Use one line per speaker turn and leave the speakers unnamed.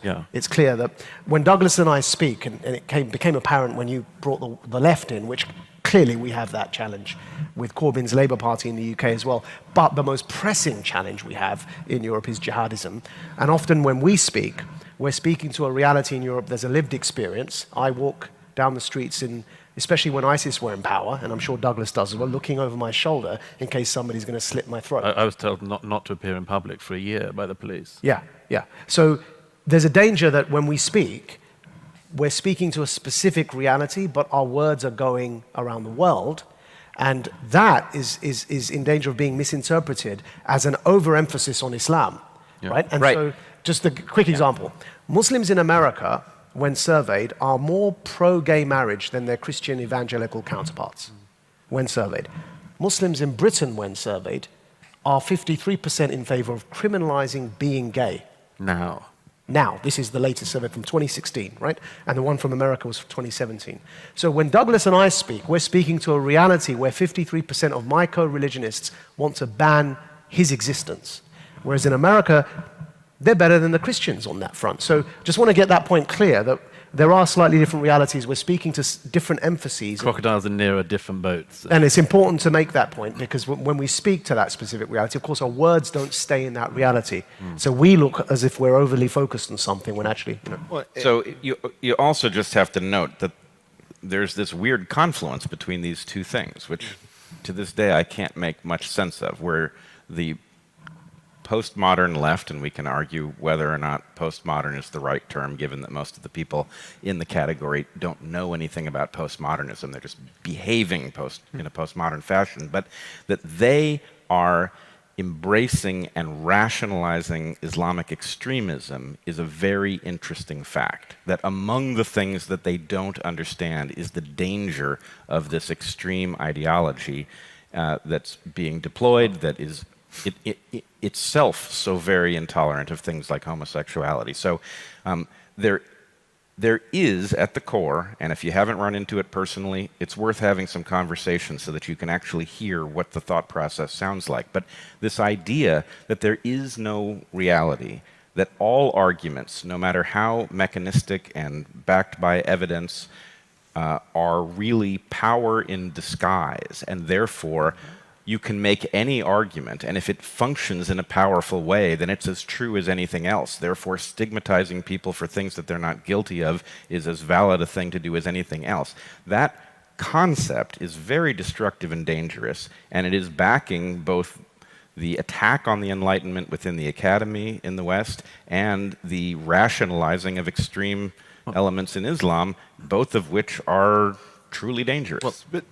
Yeah.
It's clear that when Douglas and I speak, and it became apparent when you brought the left in, which clearly we have that challenge with Corbyn's Labour Party in the UK as well, but the most pressing challenge we have in Europe is jihadism. And often when we speak, we're speaking to a reality in Europe. There's a lived experience. I walk down the streets especially when ISIS were in power, and I'm sure Douglas does as well, looking over my shoulder in case somebody's going to slit my throat.
I was told not to appear in public for a year by the police.
Yeah. So there's a danger that when we speak, we're speaking to a specific reality, but our words are going around the world, and that is in danger of being misinterpreted as an overemphasis on Islam, right? And so, just a quick example. Muslims in America, when surveyed, are more pro-gay marriage than their Christian evangelical counterparts, when surveyed. Muslims in Britain, when surveyed, are 53% in favor of criminalizing being gay. Now, this is the latest survey from 2016, right? And the one from America was from 2017. So when Douglas and I speak, we're speaking to a reality where 53% of my co-religionists want to ban his existence. Whereas in America, they're better than the Christians on that front. So just want to get that point clear, that there are slightly different realities. We're speaking to different emphases.
Crocodiles are nearer different boats.
And it's important to make that point, because when we speak to that specific reality, of course, our words don't stay in that reality. So we look as if we're overly focused on something when actually,
So you also just have to note that there's this weird confluence between these two things, which to this day I can't make much sense of, where the postmodern left, and we can argue whether or not postmodern is the right term, given that most of the people in the category don't know anything about postmodernism. They're just behaving in a postmodern fashion, but that they are embracing and rationalizing Islamic extremism is a very interesting fact. That among the things that they don't understand is the danger of this extreme ideology that's being deployed, that is itself so very intolerant of things like homosexuality. So there is at the core, and if you haven't run into it personally, it's worth having some conversations so that you can actually hear what the thought process sounds like. But this idea that there is no reality, that all arguments, no matter how mechanistic and backed by evidence, are really power in disguise, and therefore you can make any argument, and if it functions in a powerful way, then it's as true as anything else. Therefore, stigmatizing people for things that they're not guilty of is as valid a thing to do as anything else. That concept is very destructive and dangerous, and it is backing both the attack on the Enlightenment within the academy in the West and the rationalizing of extreme elements in Islam, both of which are truly dangerous.
Well,